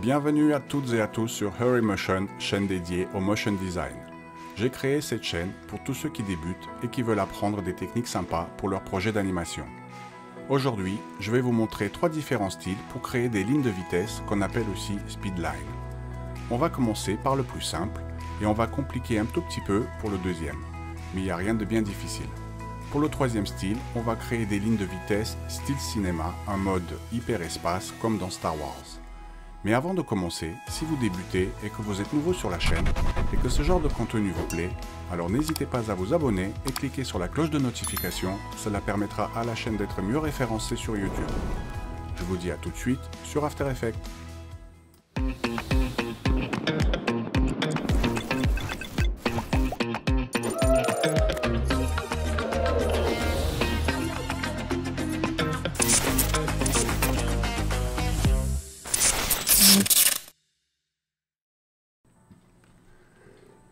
Bienvenue à toutes et à tous sur Hurry Motion, chaîne dédiée au motion design. J'ai créé cette chaîne pour tous ceux qui débutent et qui veulent apprendre des techniques sympas pour leur projet d'animation. Aujourd'hui, je vais vous montrer 3 différents styles pour créer des lignes de vitesse qu'on appelle aussi speedline. On va commencer par le plus simple et on va compliquer un tout petit peu pour le deuxième, mais il n'y a rien de bien difficile. Pour le troisième style, on va créer des lignes de vitesse style cinéma, en mode hyperespace comme dans Star Wars. Mais avant de commencer, si vous débutez et que vous êtes nouveau sur la chaîne et que ce genre de contenu vous plaît, alors n'hésitez pas à vous abonner et cliquer sur la cloche de notification, cela permettra à la chaîne d'être mieux référencée sur YouTube. Je vous dis à tout de suite sur After Effects.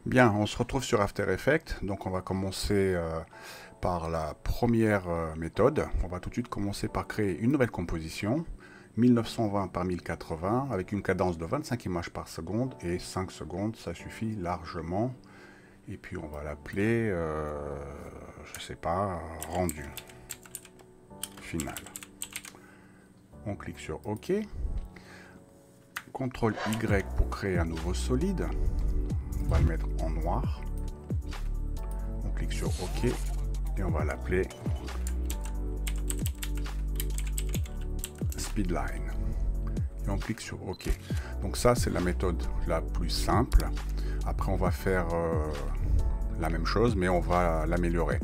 Bien, on se retrouve sur After Effects, donc on va commencer par la première méthode. On va tout de suite commencer par créer une nouvelle composition, 1920 par 1080, avec une cadence de 25 images par seconde, et 5 secondes, ça suffit largement. Et puis on va l'appeler, je sais pas, rendu final. On clique sur OK. CTRL Y pour créer un nouveau solide. On va le mettre en noir. On clique sur OK et on va l'appeler Speedline. Et on clique sur OK. Donc ça, c'est la méthode la plus simple. Après, on va faire la même chose, mais on va l'améliorer.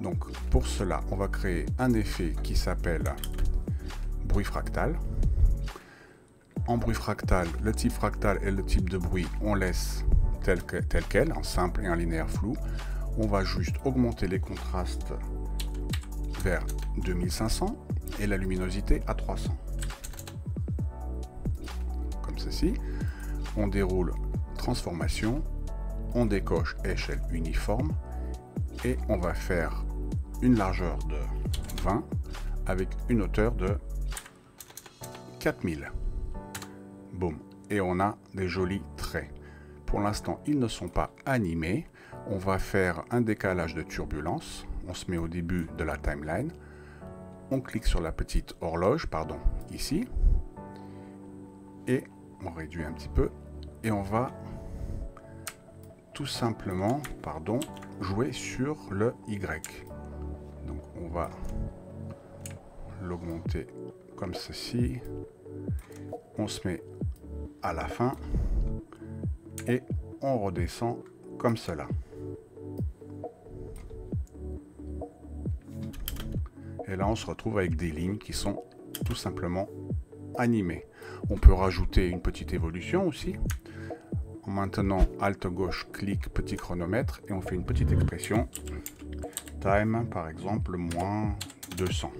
Donc pour cela, on va créer un effet qui s'appelle bruit fractal. En bruit fractal, le type fractal et le type de bruit, on laisse tel quel, en simple et en linéaire flou. On va juste augmenter les contrastes vers 2500 et la luminosité à 300. Comme ceci. On déroule transformation, on décoche échelle uniforme et on va faire une largeur de 20 avec une hauteur de 4000. Boum. Et on a des jolis traits. Pour l'instant, ils ne sont pas animés. On va faire un décalage de turbulence. On se met au début de la timeline. On clique sur la petite horloge, pardon, ici. Et on réduit un petit peu. Et on va tout simplement, pardon, jouer sur le Y. Donc on va l'augmenter comme ceci. On se met à la fin. Et on redescend comme cela. Et là, on se retrouve avec des lignes qui sont tout simplement animées. On peut rajouter une petite évolution aussi. En maintenant Alt gauche, clic, petit chronomètre, et on fait une petite expression. Time, par exemple, moins 200.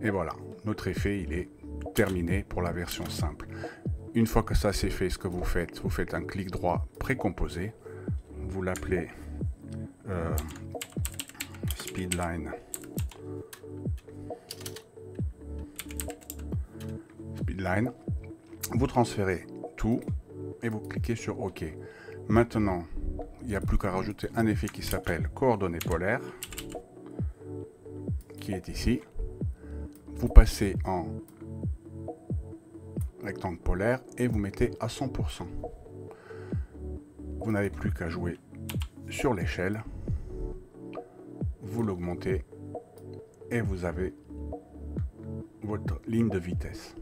Et voilà, notre effet, il est terminé pour la version simple. Une fois que ça c'est fait, ce que vous faites un clic droit précomposé, vous l'appelez Speedline. Speedline. Vous transférez tout et vous cliquez sur OK. Maintenant, il n'y a plus qu'à rajouter un effet qui s'appelle coordonnées polaires, qui est ici. Vous passez en rectangle polaire et vous mettez à 100%. Vous n'avez plus qu'à jouer sur l'échelle, vous l'augmentez et vous avez votre ligne de vitesse.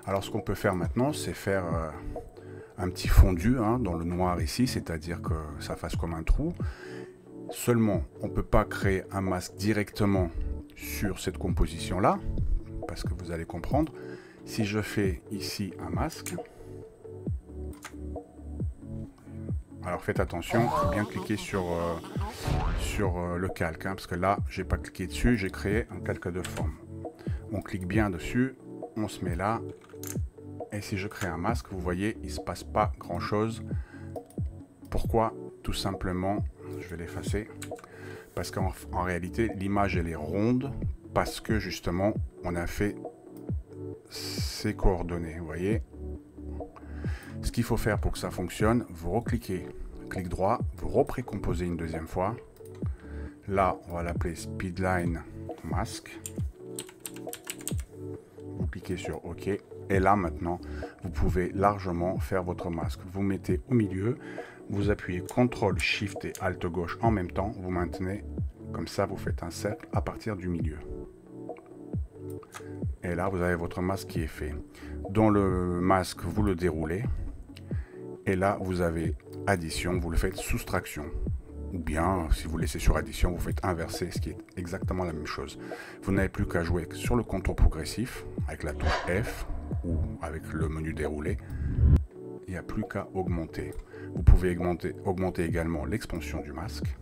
Alors ce qu'on peut faire maintenant, c'est faire un petit fondu dans le noir ici, c'est-à-dire que ça fasse comme un trou. Seulement, on ne peut pas créer un masque directement sur cette composition là, parce que vous allez comprendre. Si je fais ici un masque, alors faites attention, il faut bien cliquer sur le calque, parce que là, j'ai pas cliqué dessus, j'ai créé un calque de forme. On clique bien dessus, on se met là, et si je crée un masque, vous voyez, il se passe pas grand chose. Pourquoi? Tout simplement, je vais l'effacer, parce qu'en réalité, l'image elle est ronde, parce que justement, on a fait ses coordonnées. Vous voyez, ce qu'il faut faire pour que ça fonctionne, vous recliquez, clic droit, vous reprécomposez une deuxième fois. Là, on va l'appeler Speedline Mask. Vous cliquez sur OK. Et là, maintenant, vous pouvez largement faire votre masque. Vous mettez au milieu, vous appuyez CTRL, SHIFT et ALT gauche en même temps. Vous maintenez, comme ça, vous faites un cercle à partir du milieu. Et là, vous avez votre masque qui est fait. Dans le masque, vous le déroulez. Et là, vous avez addition, vous le faites soustraction. Ou bien, si vous laissez sur addition, vous faites inverser, ce qui est exactement la même chose. Vous n'avez plus qu'à jouer sur le contour progressif, avec la touche F, ou avec le menu déroulé. Il n'y a plus qu'à augmenter. Vous pouvez augmenter également l'expansion du masque.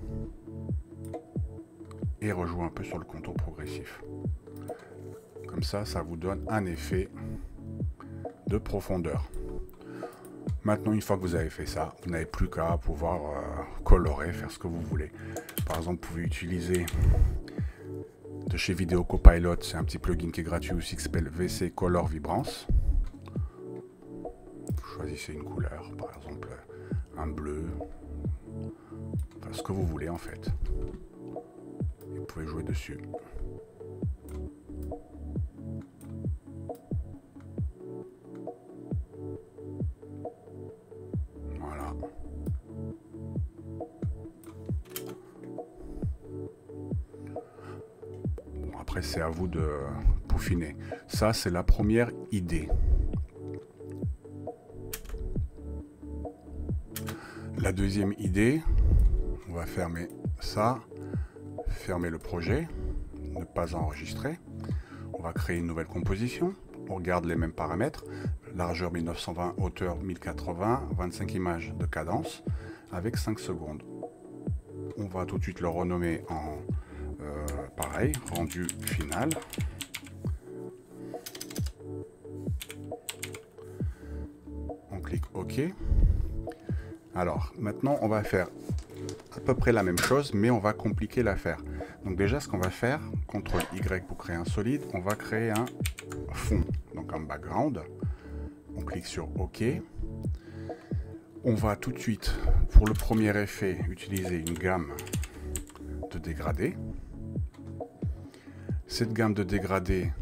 Et rejouer un peu sur le contour progressif. Comme ça, ça vous donne un effet de profondeur. Maintenant, une fois que vous avez fait ça, vous n'avez plus qu'à pouvoir colorer, faire ce que vous voulez. Par exemple, vous pouvez utiliser de chez Video Copilot, c'est un petit plugin qui est gratuit aussi qui s'appelle VC Color Vibrance. Vous choisissez une couleur, par exemple un bleu, enfin ce que vous voulez en fait. Et vous pouvez jouer dessus. Après, c'est à vous de peaufiner. Ça, c'est la première idée. La deuxième idée, on va fermer ça, fermer le projet, ne pas enregistrer. On va créer une nouvelle composition. On regarde les mêmes paramètres. Largeur 1920, hauteur 1080, 25 images de cadence avec 5 secondes. On va tout de suite le renommer en pareil, rendu final. On clique OK. Alors, maintenant, on va faire à peu près la même chose, mais on va compliquer l'affaire. Donc déjà, ce qu'on va faire, CTRL Y pour créer un solide, on va créer un fond, donc un background. On clique sur OK. On va tout de suite, pour le premier effet, utiliser une gamme de dégradés. Cette gamme de dégradés,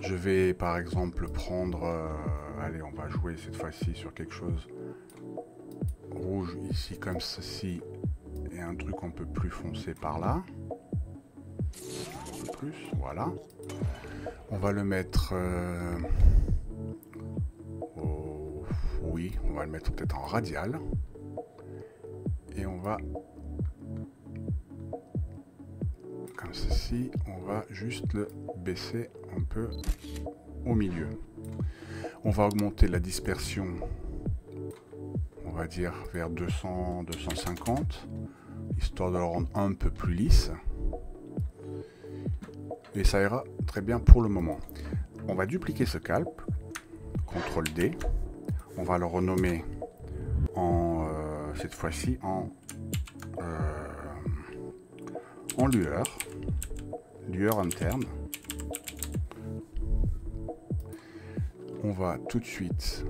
je vais par exemple prendre, allez, on va jouer cette fois-ci sur quelque chose rouge ici comme ceci et un truc un peu plus foncé par là. Un peu plus, voilà. On va le mettre, oui, on va le mettre peut-être en radial et on va comme ceci, on va juste le baisser un peu au milieu. On va augmenter la dispersion, on va dire vers 200, 250, histoire de le rendre un peu plus lisse. Et ça ira très bien pour le moment. On va dupliquer ce calque, CTRL D, on va le renommer en, cette fois-ci en lueur interne. On va tout de suite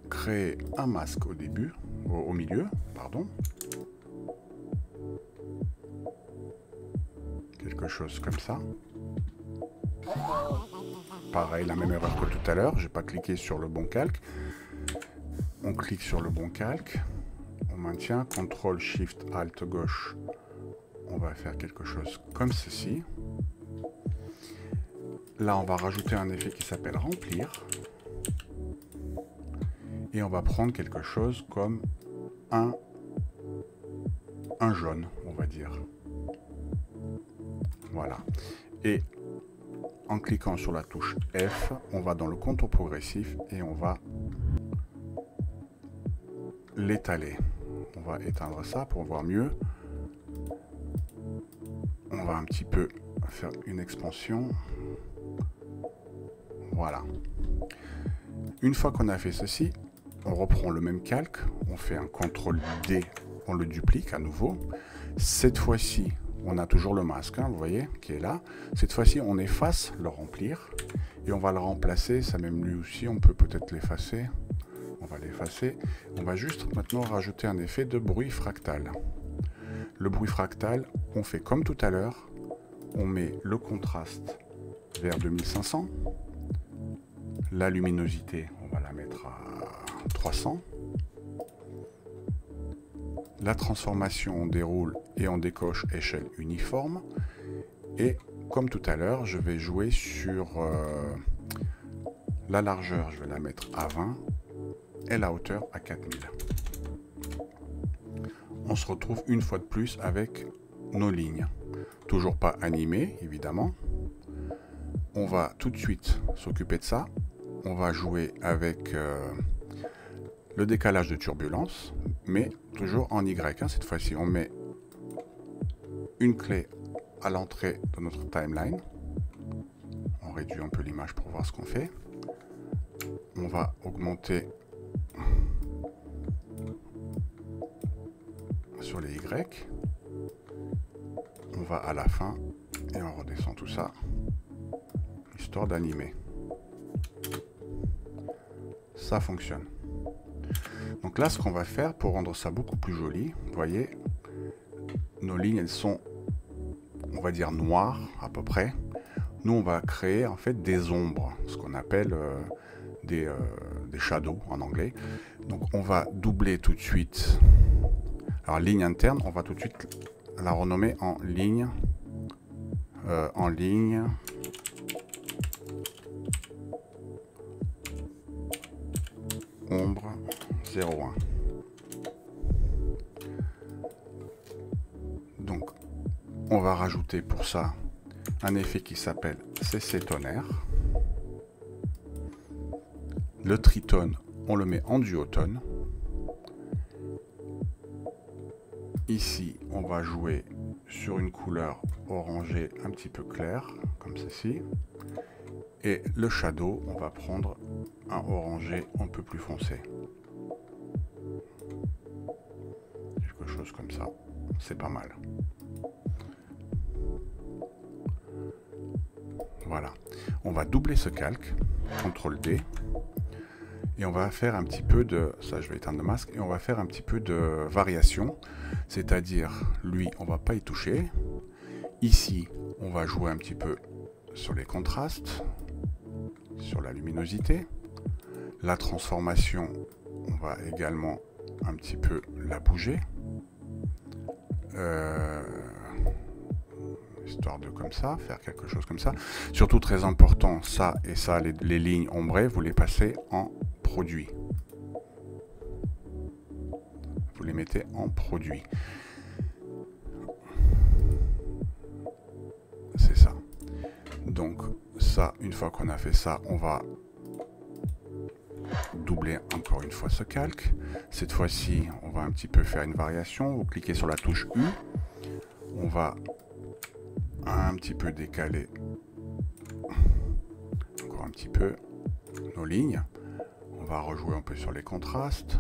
créer un masque au début, au milieu, pardon. Quelque chose comme ça. Pareil, la même erreur que tout à l'heure, j'ai pas cliqué sur le bon calque. On clique sur le bon calque, on maintient, CTRL SHIFT ALT gauche. On va faire quelque chose comme ceci. Là, on va rajouter un effet qui s'appelle remplir. Et on va prendre quelque chose comme un jaune, on va dire. Voilà. Et en cliquant sur la touche F, on va dans le contour progressif et on va l'étaler. On va éteindre ça pour voir mieux. On va un petit peu faire une expansion. Voilà. Une fois qu'on a fait ceci, on reprend le même calque, on fait un CTRL D, on le duplique à nouveau. Cette fois-ci, on a toujours le masque, hein, vous voyez, qui est là. Cette fois-ci, on efface le remplir et on va le remplacer. Ça même lui aussi, on peut peut-être l'effacer. On va l'effacer. On va juste maintenant rajouter un effet de bruit fractal. Le bruit fractal, on fait comme tout à l'heure. On met le contraste vers 2500. La luminosité, on va la mettre à 300. La transformation, on déroule et on décoche échelle uniforme. Et comme tout à l'heure, je vais jouer sur la largeur, je vais la mettre à 20 et la hauteur à 4000. On se retrouve une fois de plus avec nos lignes. Toujours pas animées, évidemment. On va tout de suite s'occuper de ça. On va jouer avec le décalage de turbulence, mais toujours en Y. Hein. Cette fois-ci, on met une clé à l'entrée de notre timeline. On réduit un peu l'image pour voir ce qu'on fait. On va augmenter sur les Y. On va à la fin et on redescend tout ça, histoire d'animer. Ça fonctionne. Donc là, ce qu'on va faire pour rendre ça beaucoup plus joli, vous voyez, nos lignes, elles sont, on va dire, noires à peu près. Nous, on va créer en fait des ombres, ce qu'on appelle des shadows en anglais. Donc on va doubler tout de suite. Alors ligne interne, on va tout de suite la renommer en ligne ombre 01. Donc on va rajouter pour ça un effet qui s'appelle CC tonnerre. Le tritone, on le met en duotone. Ici, on va jouer sur une couleur orangée un petit peu claire, comme ceci. Et le shadow, on va prendre un orangé un peu plus foncé. Quelque chose comme ça, c'est pas mal. Voilà. On va doubler ce calque, CTRL D. Et on va faire un petit peu de, ça je vais éteindre le masque, et on va faire un petit peu de variation, c'est-à-dire lui on va pas y toucher, ici on va jouer un petit peu sur les contrastes, sur la luminosité, la transformation on va également un petit peu la bouger, histoire de comme ça, faire quelque chose comme ça, surtout très important, ça et ça, les lignes ombrées, vous les passez en produit. Vous les mettez en produit. C'est ça. Donc ça, une fois qu'on a fait ça, on va doubler encore une fois ce calque. Cette fois-ci, on va un petit peu faire une variation. Vous cliquez sur la touche U. On va un petit peu décaler encore un petit peu nos lignes. On va rejouer un peu sur les contrastes,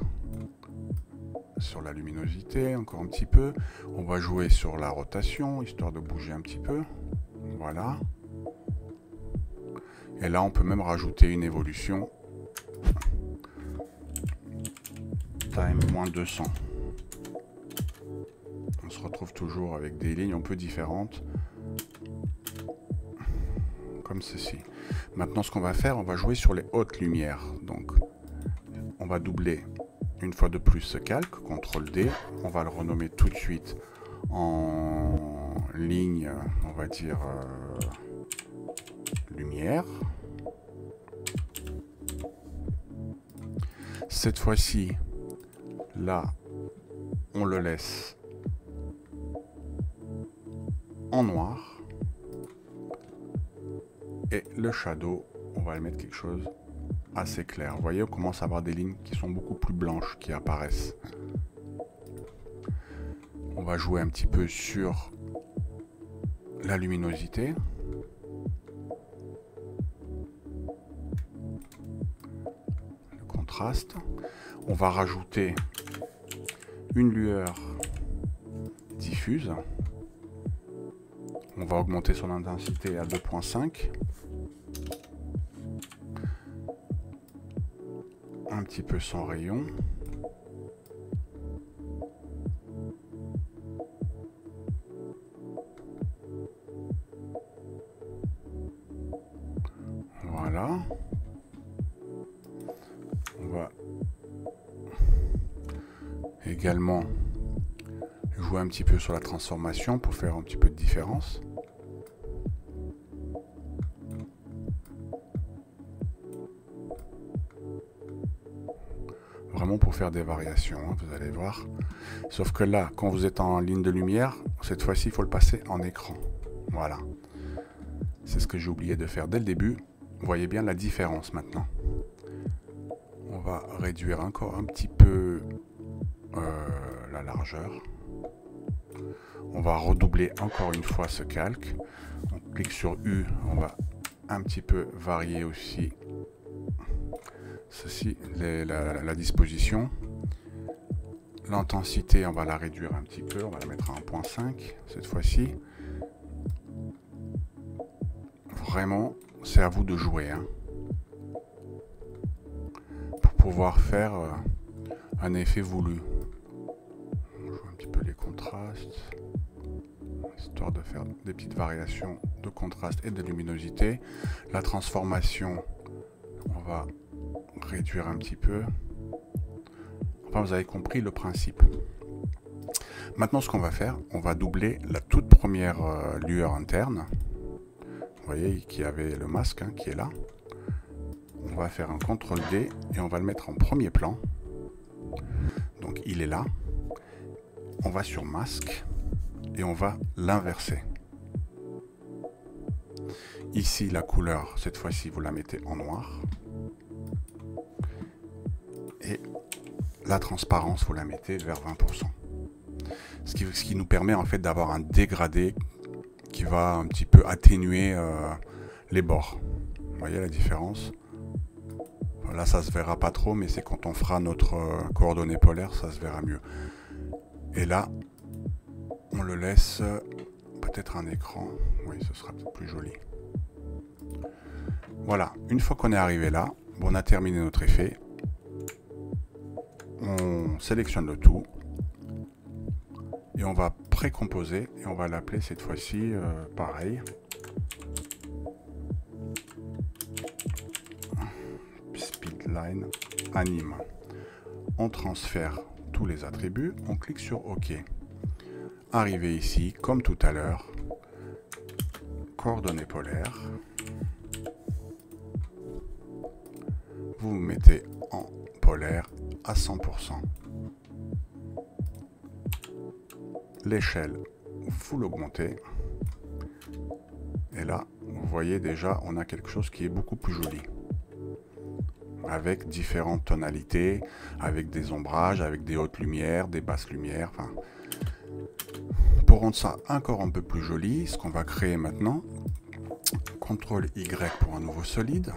sur la luminosité, encore un petit peu. On va jouer sur la rotation, histoire de bouger un petit peu. Voilà. Et là, on peut même rajouter une évolution. Time -200. On se retrouve toujours avec des lignes un peu différentes. Comme ceci. Maintenant, ce qu'on va faire, on va jouer sur les hautes lumières. Donc, on va doubler une fois de plus ce calque, CTRL D. On va le renommer tout de suite en ligne, on va dire lumière. Cette fois-ci, là, on le laisse en noir. Et le shadow, on va mettre quelque chose assez clair. Vous voyez, on commence à avoir des lignes qui sont beaucoup plus blanches qui apparaissent. On va jouer un petit peu sur la luminosité. Le contraste. On va rajouter une lueur diffuse. On va augmenter son intensité à 2.5. Un petit peu son rayon. Voilà. On va également jouer un petit peu sur la transformation pour faire un petit peu de différence. Vraiment pour faire des variations, hein, vous allez voir. Sauf que là, quand vous êtes en ligne de lumière, cette fois-ci, il faut le passer en écran. Voilà. C'est ce que j'ai oublié de faire dès le début. Vous voyez bien la différence maintenant. On va réduire encore un petit peu la largeur. On va redoubler encore une fois ce calque. On clique sur U, on va un petit peu varier aussi ceci, la disposition. L'intensité, on va la réduire un petit peu, on va la mettre à 1.5 cette fois-ci. Vraiment, c'est à vous de jouer, hein, pour pouvoir faire un effet voulu. On joue un petit peu les contrastes, histoire de faire des petites variations de contraste et de luminosité. La transformation, on va réduire un petit peu. Enfin, vous avez compris le principe. Maintenant, ce qu'on va faire, on va doubler la toute première lueur interne. Vous voyez qu'il y avait le masque, hein, qui est là. On va faire un CTRL-D et on va le mettre en premier plan. Donc il est là. On va sur masque et on va l'inverser. Ici, la couleur, cette fois-ci, vous la mettez en noir. Et la transparence, vous la mettez vers 20%. Ce qui nous permet en fait d'avoir un dégradé qui va un petit peu atténuer les bords. Vous voyez la différence? Là, ça se verra pas trop, mais c'est quand on fera notre coordonnée polaire, ça se verra mieux. Et là, on le laisse peut-être un écran. Oui, ce sera peut-être plus joli. Voilà, une fois qu'on est arrivé là, bon, on a terminé notre effet. On sélectionne le tout. Et on va précomposer et on va l'appeler cette fois-ci pareil. Speedline anime. On transfère tous les attributs, on clique sur OK. Arrivé ici, comme tout à l'heure, coordonnées polaires. Vous vous mettez en polaire à 100%. L'échelle, vous l'augmentez. Et là, vous voyez déjà, on a quelque chose qui est beaucoup plus joli. Avec différentes tonalités, avec des ombrages, avec des hautes lumières, des basses lumières. Enfin, pour rendre ça encore un peu plus joli, ce qu'on va créer maintenant, CTRL Y pour un nouveau solide.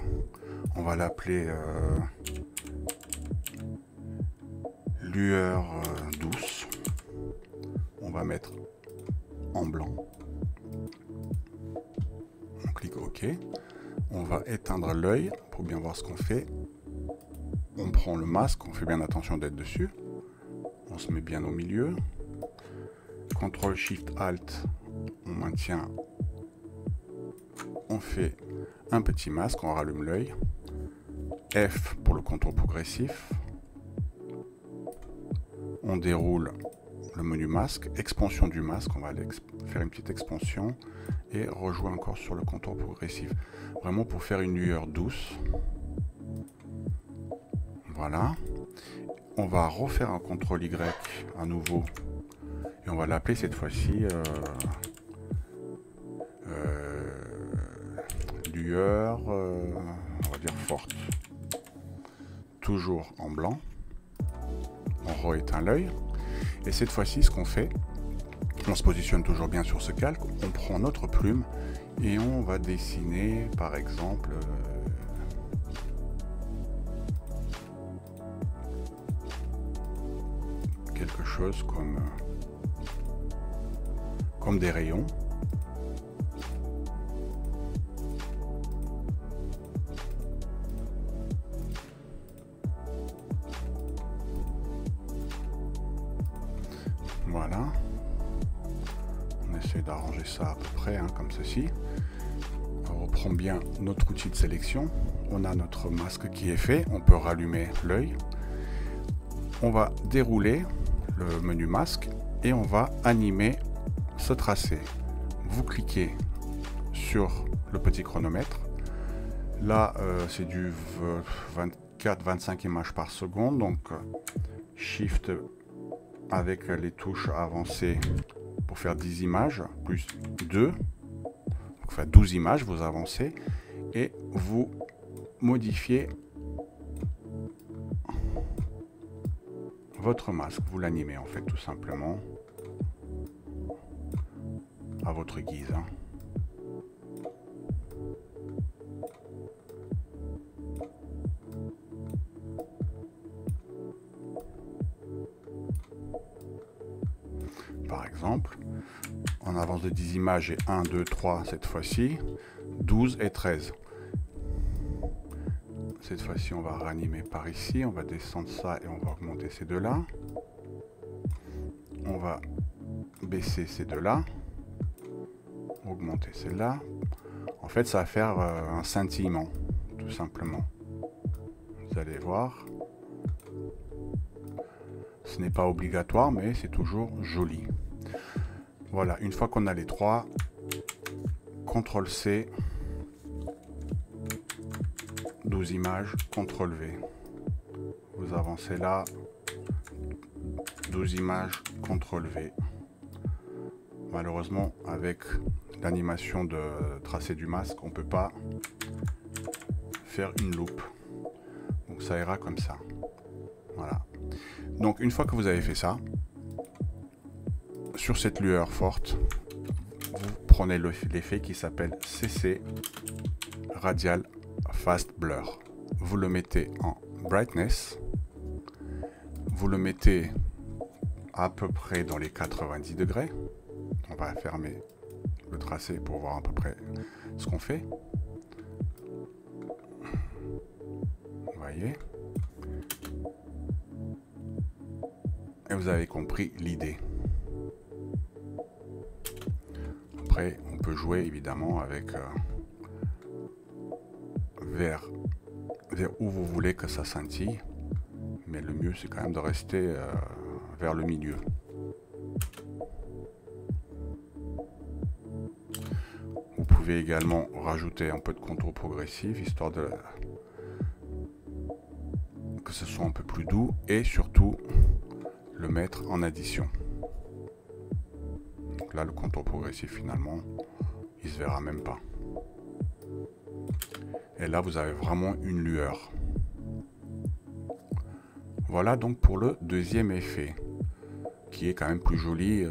On va l'appeler lueur douce. On va mettre en blanc. On clique OK. On va éteindre l'œil pour bien voir ce qu'on fait. On prend le masque, on fait bien attention d'être dessus. On se met bien au milieu. CTRL SHIFT ALT, on maintient. On fait un petit masque, on rallume l'œil. F pour le contour progressif. On déroule le menu masque, expansion du masque, on va faire une petite expansion et rejouer encore sur le contour progressif. Vraiment pour faire une lueur douce. Voilà. On va refaire un CTRL Y à nouveau et on va l'appeler cette fois-ci lueur, on va dire forte. Toujours en blanc. On rééteint l'œil. Et cette fois-ci, ce qu'on fait, on se positionne toujours bien sur ce calque, on prend notre plume et on va dessiner, par exemple, quelque chose comme des rayons. Voilà. On essaie d'arranger ça à peu près, hein, comme ceci. On reprend bien notre outil de sélection. On a notre masque qui est fait. On peut rallumer l'œil. On va dérouler le menu masque et on va animer ce tracé. Vous cliquez sur le petit chronomètre. Là, c'est du 24-25 images par seconde. Donc, Shift avec les touches avancées pour faire 10 images, plus 2. Donc, enfin, 12 images, vous avancez et vous modifiez votre masque. Vous l'animez en fait tout simplement à votre guise. Hein. Par exemple, on avance de 10 images et 1, 2, 3 cette fois-ci, 12 et 13. Cette fois-ci, on va ranimer par ici, on va descendre ça et on va augmenter ces deux-là. On va baisser ces deux-là, augmenter celle-là. En fait, ça va faire un scintillement, tout simplement. Vous allez voir. Ce n'est pas obligatoire, mais c'est toujours joli. Voilà, une fois qu'on a les trois, CTRL-C, 12 images, CTRL-V. Vous avancez là, 12 images, CTRL-V. Malheureusement, avec l'animation de tracé du masque, on ne peut pas faire une loupe. Donc ça ira comme ça. Voilà. Donc une fois que vous avez fait ça, sur cette lueur forte, vous prenez l'effet qui s'appelle CC Radial Fast Blur. Vous le mettez en Brightness. Vous le mettez à peu près dans les 90 degrés. On va fermer le tracé pour voir à peu près ce qu'on fait. Vous voyez? Et vous avez compris l'idée. Après, on peut jouer évidemment avec vers où vous voulez que ça scintille. Mais le mieux, c'est quand même de rester vers le milieu. Vous pouvez également rajouter un peu de contour progressif, histoire de que ce soit un peu plus doux, et surtout le mettre en addition. Donc là, le contour progressif, finalement, il se verra même pas. Et là, vous avez vraiment une lueur. Voilà donc pour le deuxième effet, qui est quand même plus joli,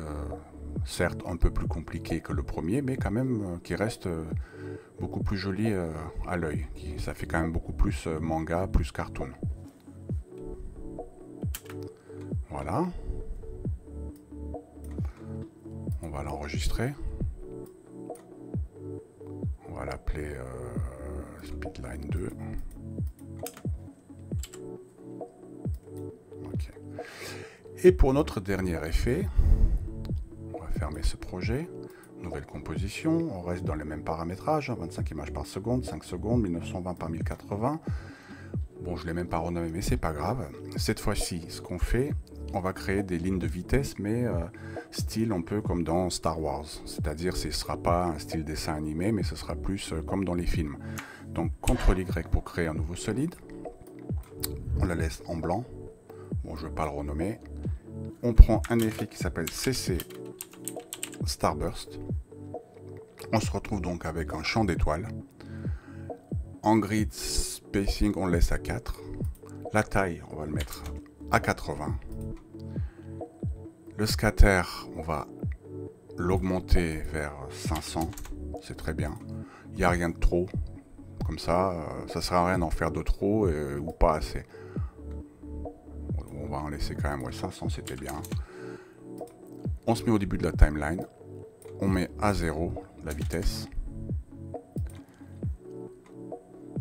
certes un peu plus compliqué que le premier, mais quand même qui reste beaucoup plus joli à l'œil. Ça fait quand même beaucoup plus manga, plus cartoon. Voilà. On va l'enregistrer. On va l'appeler Speedline 2. Ok. Et pour notre dernier effet, on va fermer ce projet. Nouvelle composition. On reste dans les mêmes paramétrages. 25 images par seconde, 5 secondes, 1920 par 1080. Bon, je ne l'ai même pas renommé, mais c'est pas grave. Cette fois-ci, ce qu'on fait, on va créer des lignes de vitesse, mais style un peu comme dans Star Wars. C'est-à-dire, ce ne sera pas un style dessin animé, mais ce sera plus comme dans les films. Donc, CTRL-Y pour créer un nouveau solide. On le laisse en blanc. Bon, je ne vais pas le renommer. On prend un effet qui s'appelle CC Starburst. On se retrouve donc avec un champ d'étoiles. En grid spacing, on le laisse à 4. La taille, on va le mettre à 80. Le scatter, on va l'augmenter vers 500. C'est très bien. Il n'y a rien de trop. Comme ça, ça ne sert à rien d'en faire de trop ou pas assez. On va en laisser quand même, ouais, 500, c'était bien. On se met au début de la timeline. On met à 0 la vitesse.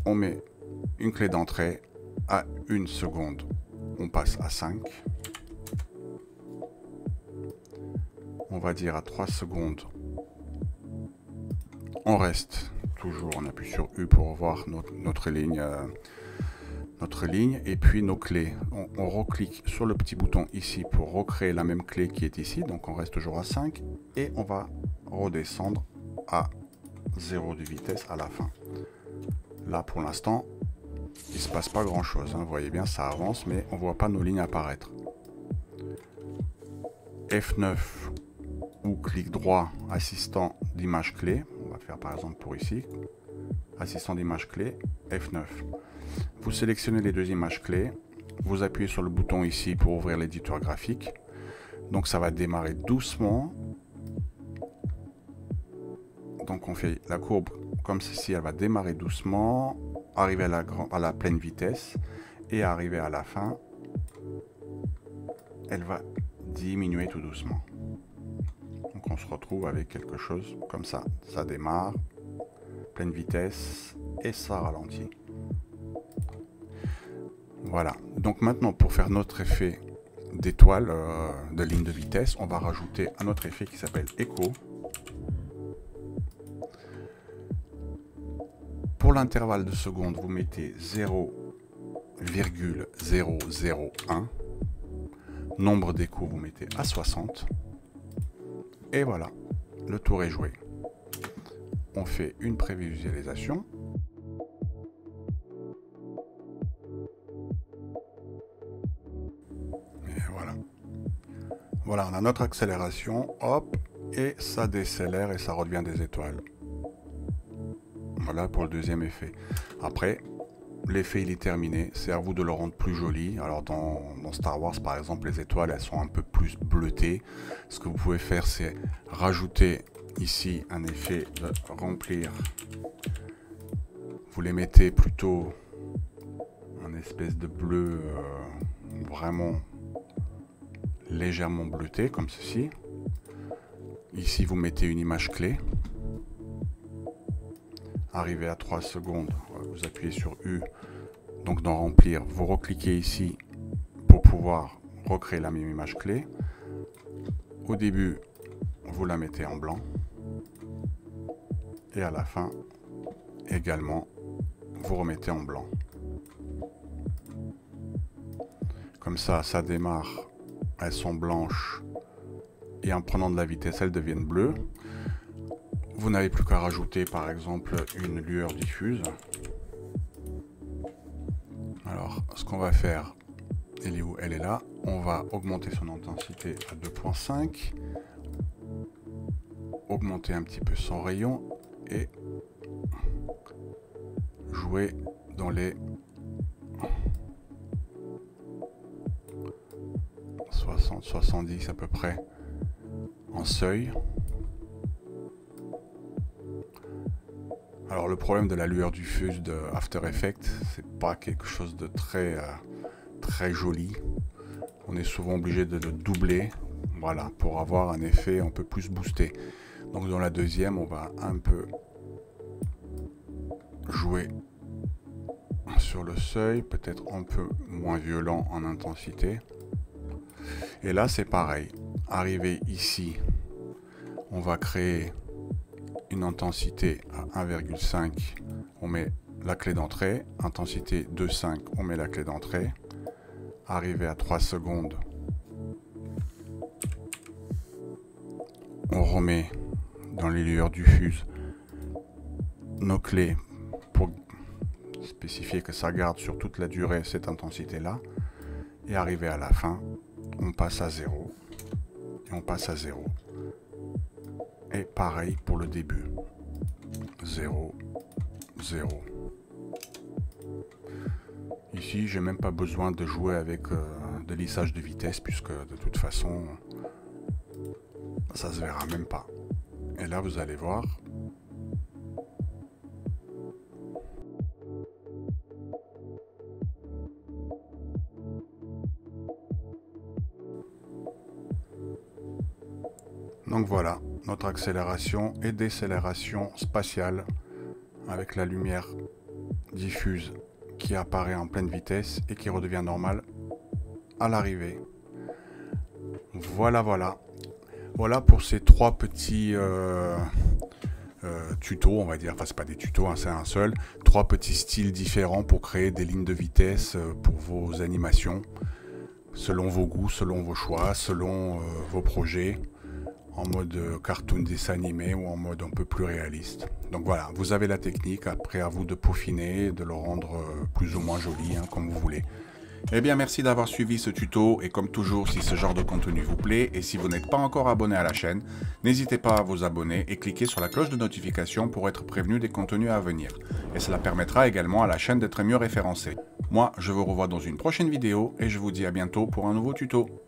On met une clé d'entrée à 1 seconde. On passe à 5. on va dire à 3 secondes, on reste toujours, on appuie sur U pour voir notre ligne, et puis nos clés. On reclique sur le petit bouton ici pour recréer la même clé qui est ici, donc on reste toujours à 5 et on va redescendre à 0 de vitesse à la fin. Là pour l'instant, il ne se passe pas grand chose, hein. Vous voyez bien, ça avance, mais on ne voit pas nos lignes apparaître. F9 ou clic droit, assistant d'image clé. On va faire par exemple pour ici, assistant d'image clé, F9. Vous sélectionnez les deux images clés, vous appuyez sur le bouton ici pour ouvrir l'éditeur graphique. Donc ça va démarrer doucement. Donc on fait la courbe comme ceci, elle va démarrer doucement, arriver à la pleine vitesse et arriver à la fin, elle va diminuer tout doucement. Donc on se retrouve avec quelque chose comme ça. Ça démarre, pleine vitesse et ça ralentit. Voilà. Donc maintenant pour faire notre effet d'étoile, de ligne de vitesse, on va rajouter un autre effet qui s'appelle Echo. Pour l'intervalle de seconde, vous mettez 0,001. Nombre d'échos, vous mettez à 60. Et voilà, le tour est joué. On fait une prévisualisation. Et voilà. Voilà, on a notre accélération, hop, et ça décélère et ça redevient des étoiles. Voilà pour le deuxième effet. Après, l'effet il est terminé, c'est à vous de le rendre plus joli. Alors dans Star Wars par exemple, les étoiles elles sont un peu plus bleutées. Ce que vous pouvez faire, c'est rajouter ici un effet de remplir. Vous les mettez plutôt en espèce de bleu vraiment légèrement bleuté comme ceci. Ici vous mettez une image clé. Arrivé à 3 secondes, vous appuyez sur U, donc dans remplir, vous recliquez ici pour pouvoir recréer la même image clé. Au début, vous la mettez en blanc et à la fin également, vous remettez en blanc. Comme ça, ça démarre, elles sont blanches et en prenant de la vitesse, elles deviennent bleues. Vous n'avez plus qu'à rajouter par exemple une lueur diffuse. Alors ce qu'on va faire, elle est où? Elle est là. On va augmenter son intensité à 2.5. Augmenter un petit peu son rayon et jouer dans les 60-70 à peu près en seuil. Alors le problème de la lueur diffuse de After Effects, c'est pas quelque chose de très joli. On est souvent obligé de le doubler, voilà, pour avoir un effet un peu plus boosté. Donc dans la deuxième, on va un peu jouer sur le seuil, peut-être un peu moins violent en intensité. Et là c'est pareil, arrivé ici, on va créer une intensité à 1,5, on met la clé d'entrée, intensité 2,5, on met la clé d'entrée, arrivé à 3 secondes, on remet dans les lueurs diffuses nos clés pour spécifier que ça garde sur toute la durée cette intensité là, et arrivé à la fin, on passe à 0, et on passe à 0. Et pareil pour le début. 0, 0. Ici, j'ai même pas besoin de jouer avec de lissage de vitesse puisque de toute façon, ça se verra même pas. Et là, vous allez voir. Donc voilà, notre accélération et décélération spatiale avec la lumière diffuse qui apparaît en pleine vitesse et qui redevient normale à l'arrivée. Voilà. Voilà pour ces 3 petits tutos, on va dire. Enfin, c'est pas des tutos, hein, c'est un seul. 3 petits styles différents pour créer des lignes de vitesse pour vos animations, selon vos goûts, selon vos choix, selon vos projets, en mode cartoon dessin animé ou en mode un peu plus réaliste. Donc voilà, vous avez la technique, après à vous de peaufiner, de le rendre plus ou moins joli, hein, comme vous voulez. Eh bien, merci d'avoir suivi ce tuto et comme toujours, si ce genre de contenu vous plaît et si vous n'êtes pas encore abonné à la chaîne, n'hésitez pas à vous abonner et cliquer sur la cloche de notification pour être prévenu des contenus à venir. Et cela permettra également à la chaîne d'être mieux référencée. Moi, je vous revois dans une prochaine vidéo et je vous dis à bientôt pour un nouveau tuto.